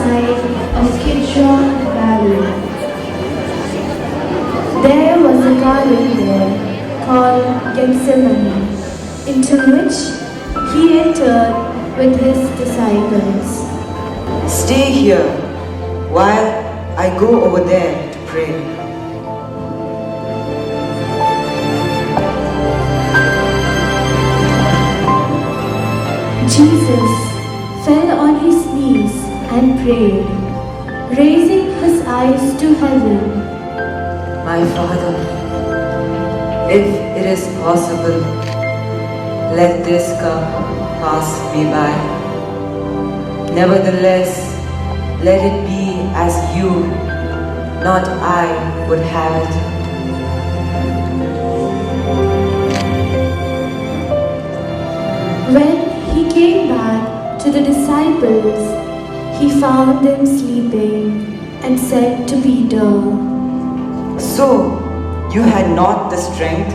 side of Kidron Valley. There was a garden there called Gethsemane, into which he entered with his disciples. Stay here while I go over there to pray. Jesus fell on his knees and prayed, raising his eyes to heaven. My Father, if it is possible, let this cup pass me by. Nevertheless, let it be as you, not I, would have it. When he came back to the disciples, he found them sleeping and said to Peter, So, you had not the strength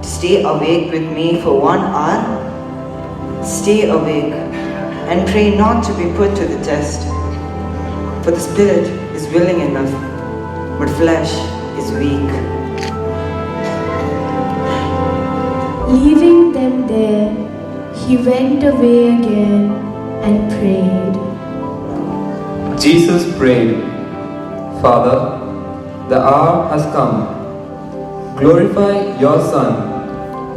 to stay awake with me for 1 hour? Stay awake and pray not to be put to the test. For the spirit is willing enough, but flesh is weak. Leaving them there, he went away again and prayed. Jesus prayed, Father, the hour has come. Glorify your Son,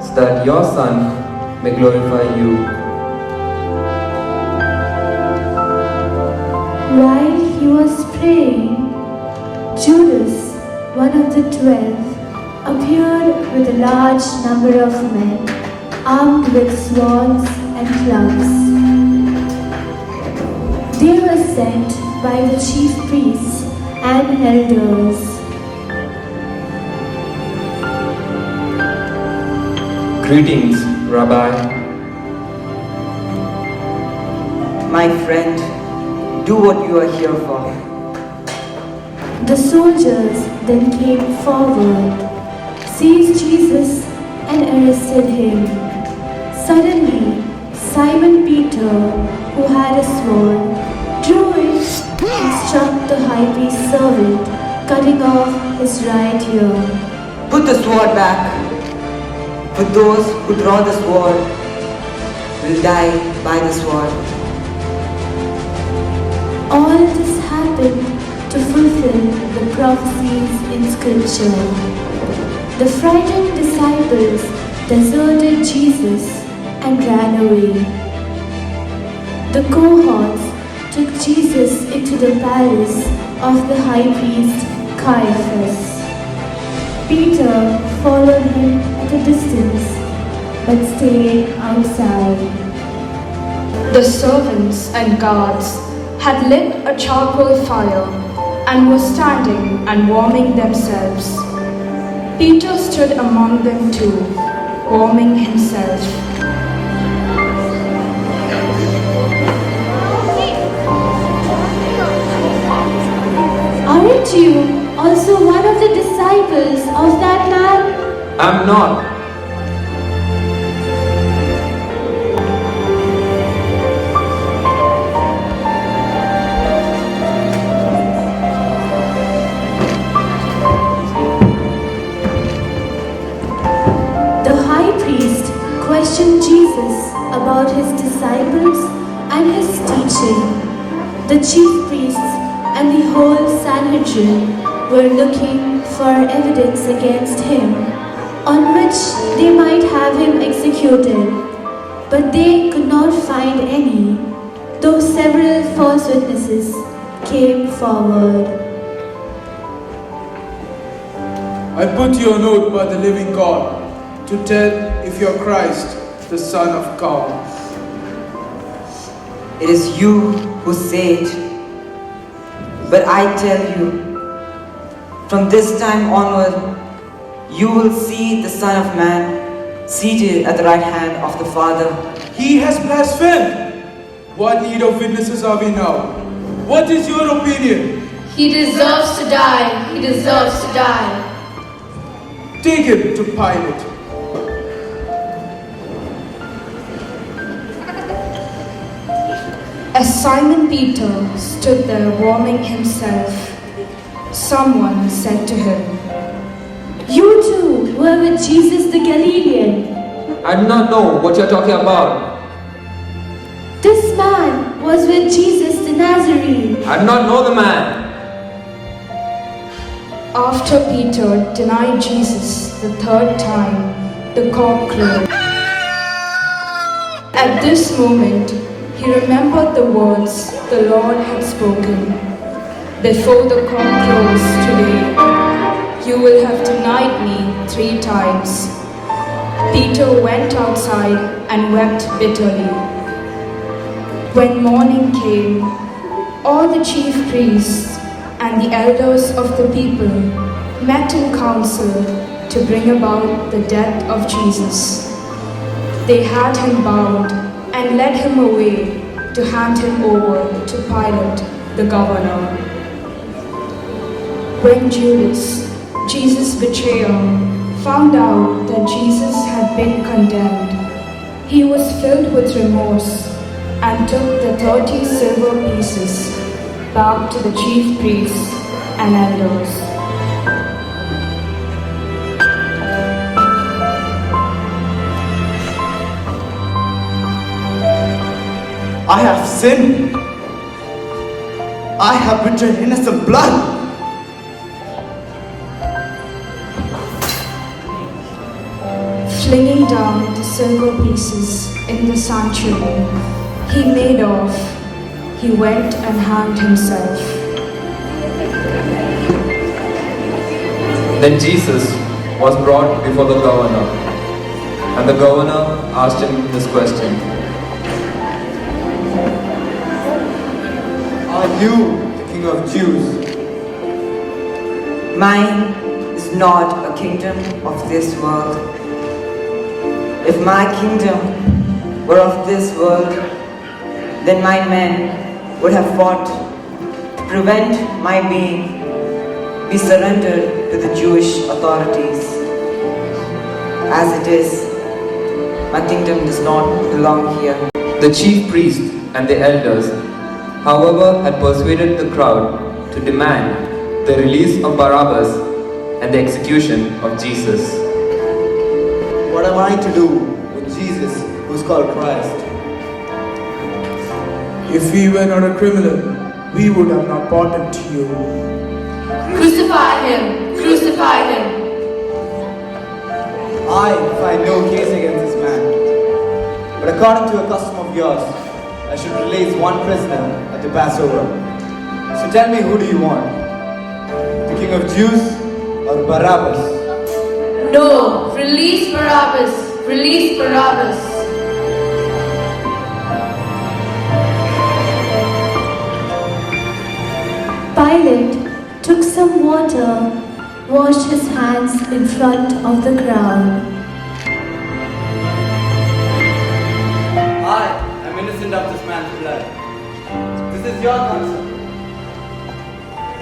so that your Son may glorify you. While he was praying, Judas, one of the 12, appeared with a large number of men, armed with swords and clubs. They were sent by the chief priests and elders. Greetings, Rabbi. My friend, do what you are here for. The soldiers then came forward, seized Jesus and arrested him. Suddenly, Simon Peter, who had a sword, drew it and struck the high priest's servant, cutting off his right ear. Put the sword back. For those who draw the sword will die by the sword. All this happened to fulfill the prophecies in Scripture. The frightened disciples deserted Jesus and ran away. The cohorts took Jesus into the palace of the high priest Caiaphas. Peter followed him at a distance, but stayed outside. The servants and guards had lit a charcoal fire and were standing and warming themselves. Peter stood among them too, warming himself. Aren't you also one of the disciples of that man? I'm not. The high priest questioned Jesus about his disciples and his teaching. The chief priests and the whole Sanhedrin were looking for evidence against him, on which they might have him executed, but they could not find any, though several false witnesses came forward. I put you on oath by the living God to tell if you are Christ, the Son of God. It is you who say it. But I tell you, from this time onward, you will see the Son of Man seated at the right hand of the Father. He has blasphemed. What need of witnesses are we now? What is your opinion? He deserves to die. He deserves to die. Take him to Pilate. As Simon Peter stood there warming himself, someone said to him, "You too were with Jesus the Galilean." I do not know what you're talking about. "This man was with Jesus the Nazarene." I do not know the man. After Peter denied Jesus the third time, the cock crowed. At this moment, he remembered the words the Lord had spoken. "Before the cock crows today, you will have denied me 3 times." Peter went outside and wept bitterly. When morning came, all the chief priests and the elders of the people met in council to bring about the death of Jesus. They had him bound and led him away to hand him over to Pilate, the governor. When Judas, Jesus' betrayer, found out that Jesus had been condemned, he was filled with remorse and took the 30 silver pieces back to the chief priests and elders. I have sinned. I have betrayed innocent blood. Flinging down the silver pieces in the sanctuary, he made off. He went and hanged himself. Then Jesus was brought before the governor, and the governor asked him this question: Are you the King of Jews? Mine is not a kingdom of this world. If my kingdom were of this world, then my men would have fought to prevent my being be surrendered to the Jewish authorities. As it is, my kingdom does not belong here. The chief priest and the elders, however, had persuaded the crowd to demand the release of Barabbas and the execution of Jesus. What am I to do with Jesus, who is called Christ? If we were not a criminal, we would have not pardoned you. Crucify him! Crucify him! I find no case against this man. But according to a custom of yours, I should release one prisoner at the Passover. So tell me, who do you want? The King of Jews or Barabbas? No! Release Barabbas! Release Barabbas! Pilate took some water, washed his hands in front of the crowd. I am innocent of this man's blood. This is your concern.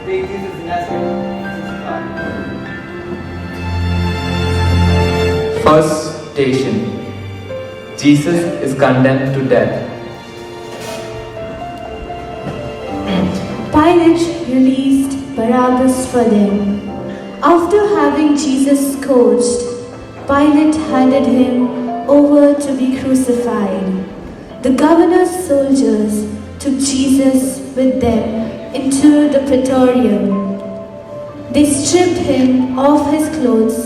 Speak Jesus in Nazareth. First station: Jesus is condemned to death. Pilate released Barabbas for them. After having Jesus scourged, Pilate handed him over to be crucified. The governor's soldiers took Jesus with them into the praetorium. They stripped him of his clothes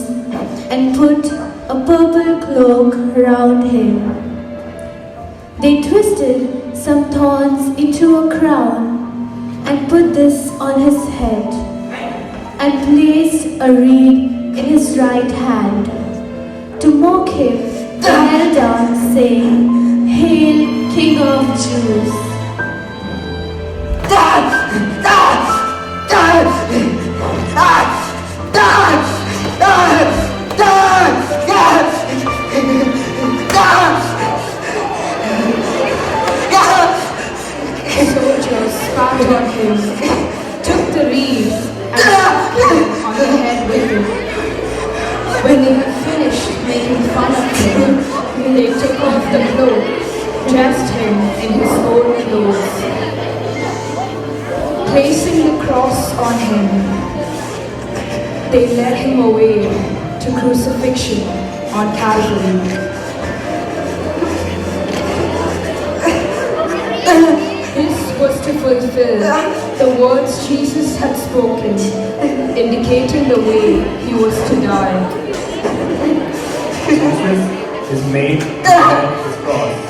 and put a purple cloak around him. They twisted some thorns into a crown and put this on his head, and placed a reed in his right hand. To mock him, they knelt down, saying, "Hail, King of Jews!" Soldiers spat on him, took the reed and hit him on the head with it. When they had finished making fun of him, they took off the cloak, dressed him in his own clothes, Placing the cross on him, they led him away to crucifixion on Calvary. This was to fulfill the words Jesus had spoken, indicating the way he was to die. Jesus is made to bear his cross.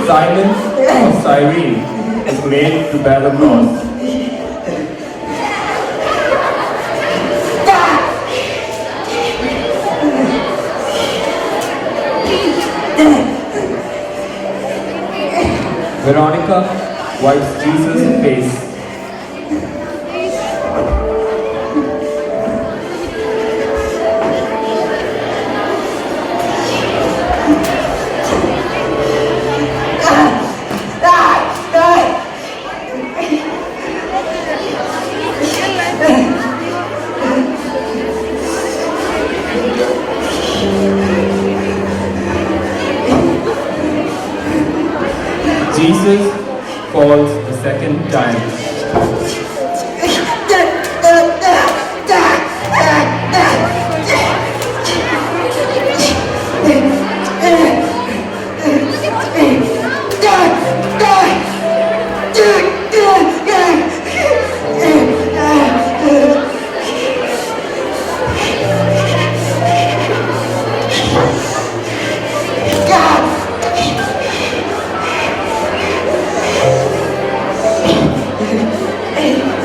Simon of Cyrene is made to bear the cross. Veronica wipes Jesus' face. Jesus falls the second time.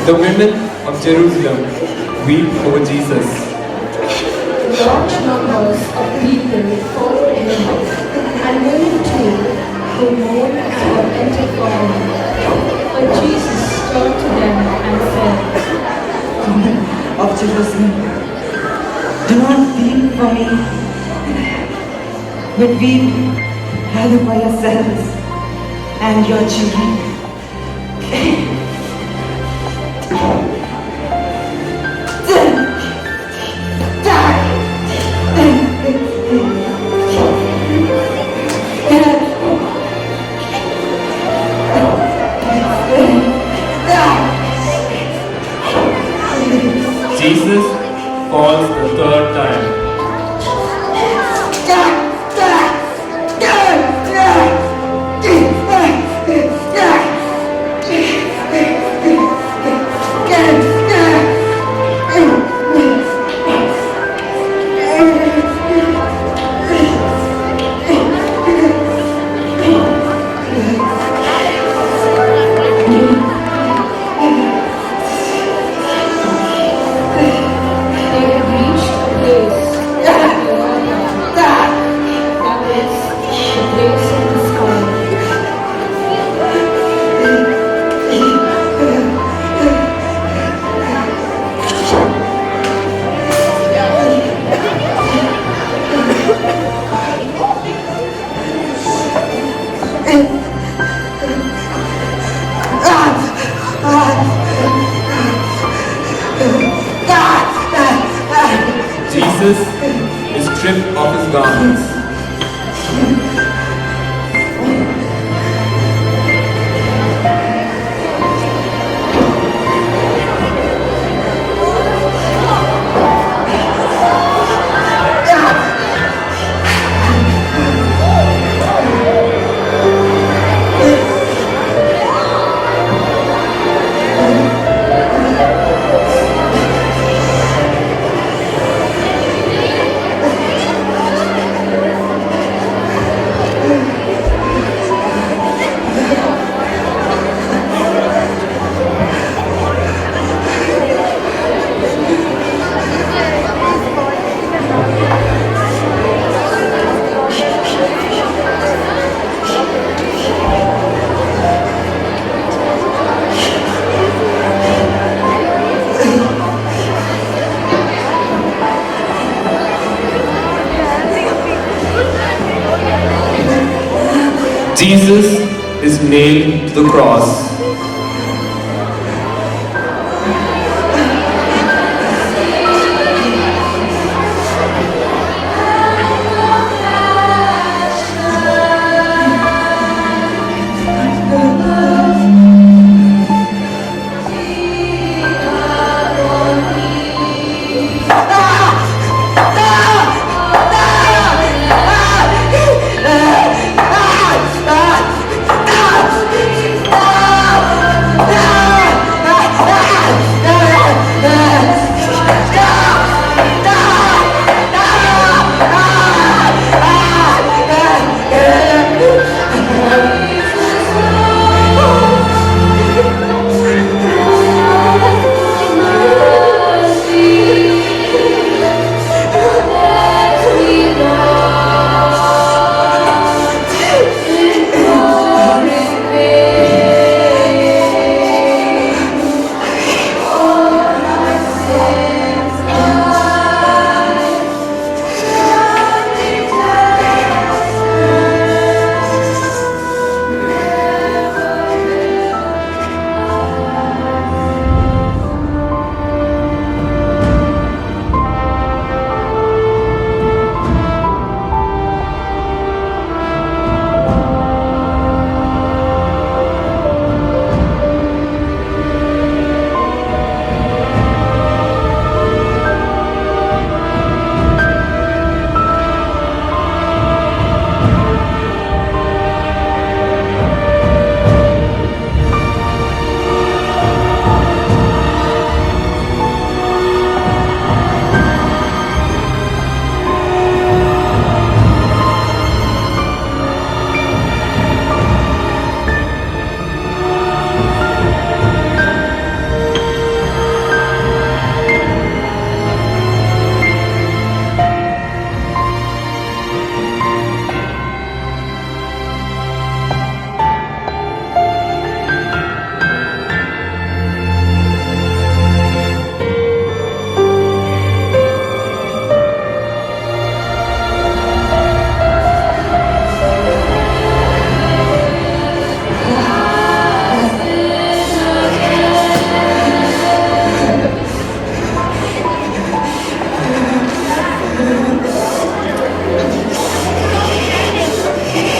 The women of Jerusalem weep over Jesus. Large numbers of people followed him, and women too, who mourned and lamented for him. But Jesus turned to them and said, Women of Jerusalem, do not weep for me, but weep rather for yourselves and your children. Jesus falls the third time. Jesus is stripped of his garments. Jesus is nailed to the cross.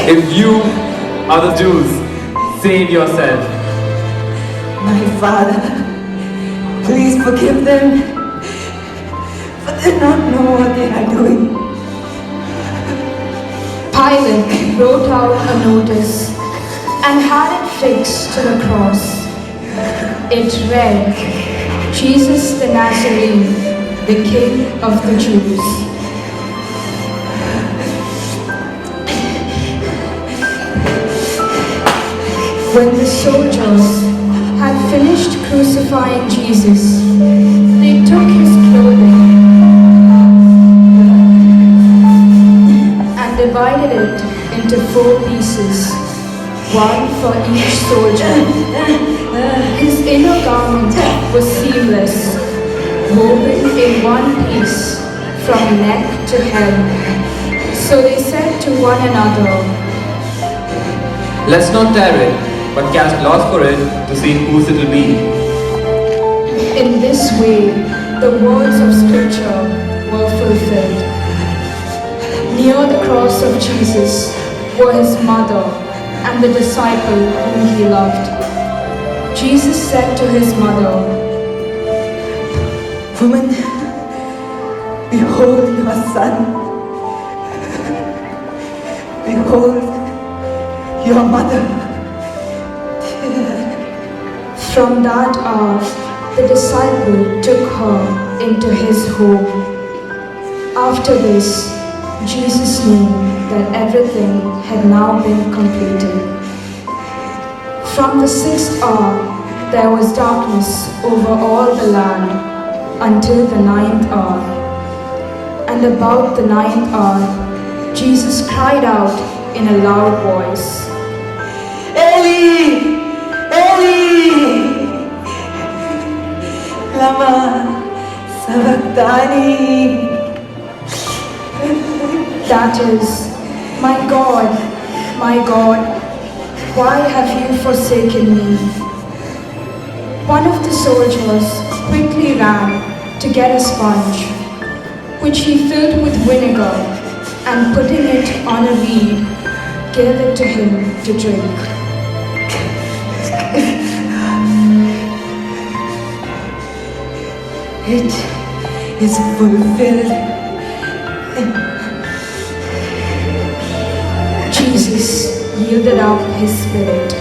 If you are the Jews, save yourself. My Father, please forgive them, for they do not know what they are doing. Pilate wrote out a notice and had it fixed to the cross. It read, Jesus the Nazarene, the King of the Jews. When the soldiers had finished crucifying Jesus, they took his clothing and divided it into 4 pieces, one for each soldier. His inner garment was seamless, woven in one piece from neck to hem. So they said to one another, Let's not tear it, but cast lots for it to see whose it will be. in this way, the words of Scripture were fulfilled. Near the cross of Jesus were his mother and the disciple whom he loved. Jesus said to his mother, Woman, behold your son. Behold your mother. From that hour, the disciple took her into his home. After this, Jesus knew that everything had now been completed. From the 6th hour, there was darkness over all the land until the 9th hour. And about the 9th hour, Jesus cried out in a loud voice, Eli! Eli! Lama sabachthani. that is, my God, why have you forsaken me?" One of the soldiers quickly ran to get a sponge, which he filled with vinegar, and putting it on a reed, gave it to him to drink. It is fulfilled. Jesus yielded up his spirit.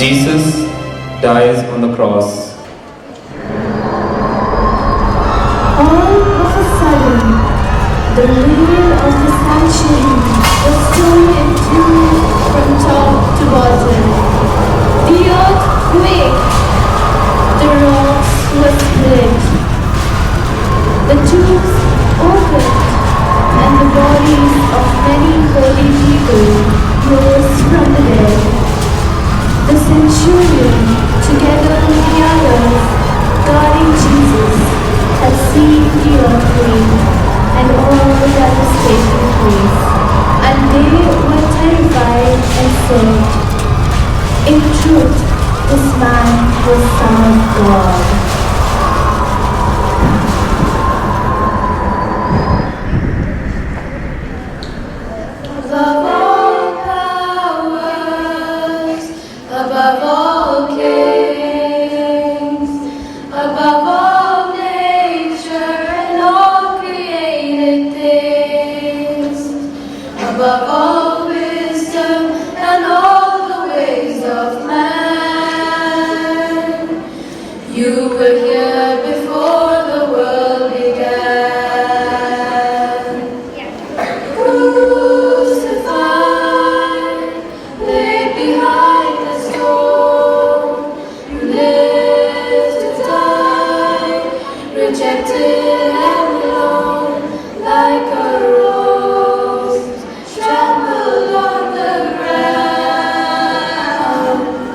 Jesus dies on the cross. All of a sudden, the veil of the sanctuary was torn in two from top to bottom. The earth quaked. The rocks were split. The tombs opened, and the bodies of many holy people rose from the dead. The centurion, together with the others guarding Jesus, had seen the earthquake and all that was taking place, and they were terrified and said, "In truth, this man was Son of God." Above all powers, above all kings, above all nature and all created things, above all wisdom and all the ways of man, you were here before the world began. Crucified, laid behind the stone, you lived to die, rejected and alone, like a rose trampled on the ground.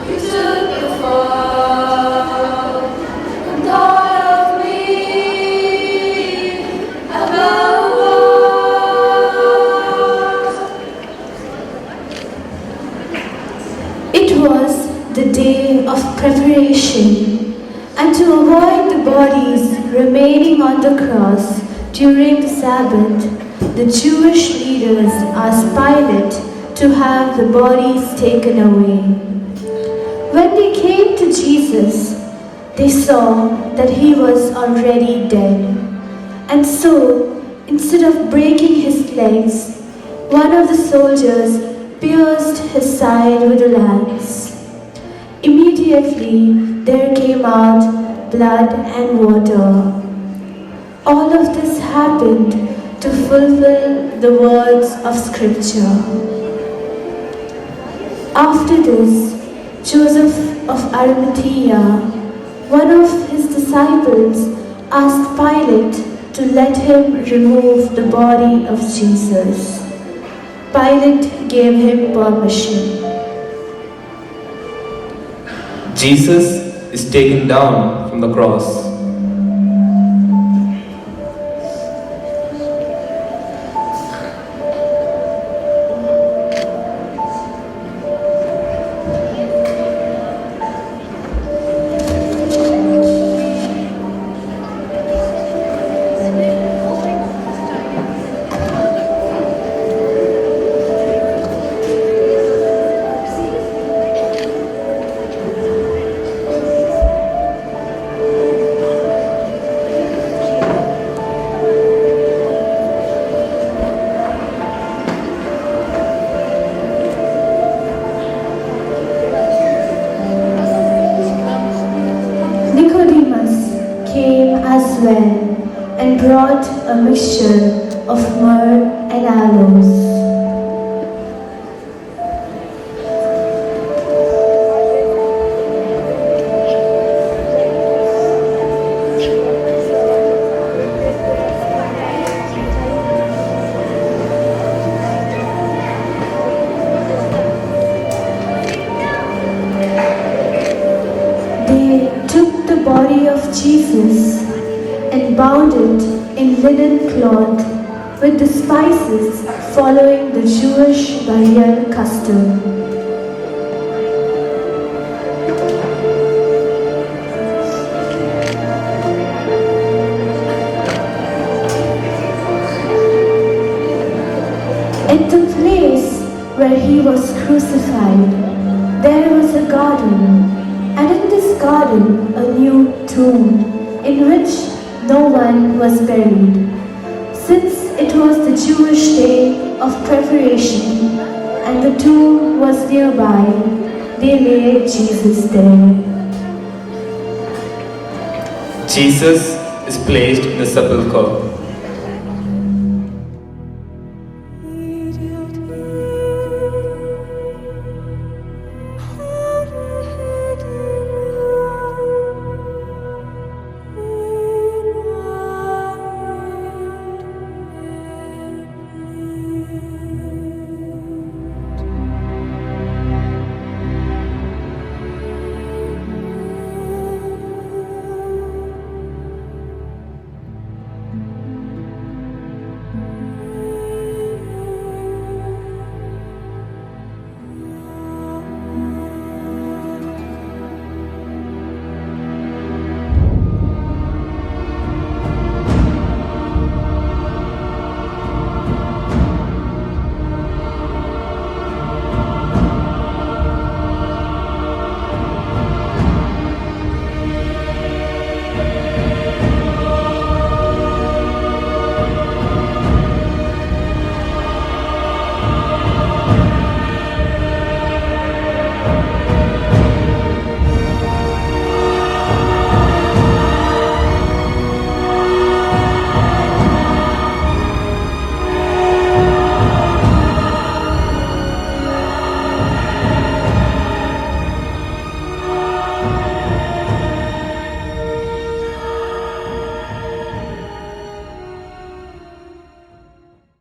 You took the fall and thought of me above all. It was the day of preparation, and to avoid the bodies remaining on the cross during the Sabbath, the Jewish leaders asked Pilate to have the bodies taken away. When they came to Jesus, they saw that he was already dead, and so, instead of breaking his legs, one of the soldiers pierced his side with a lance. Immediately there came out blood and water. All of this happened to fulfill the words of Scripture. After this, Joseph of Arimathea, one of his disciples, asked Pilate to let him remove the body of Jesus. Pilate gave him permission. Jesus is taken down from the cross. as well, and brought a mixture of myrrh and aloes. They took the body of Jesus and bound it in linen cloth with the spices following the Jewish burial custom. At the place where he was crucified, there was a garden, and in this garden a new tomb, in which no one was buried. Since it was the Jewish day of preparation, and the tomb was nearby, they laid Jesus there. Jesus is placed in the sepulchre.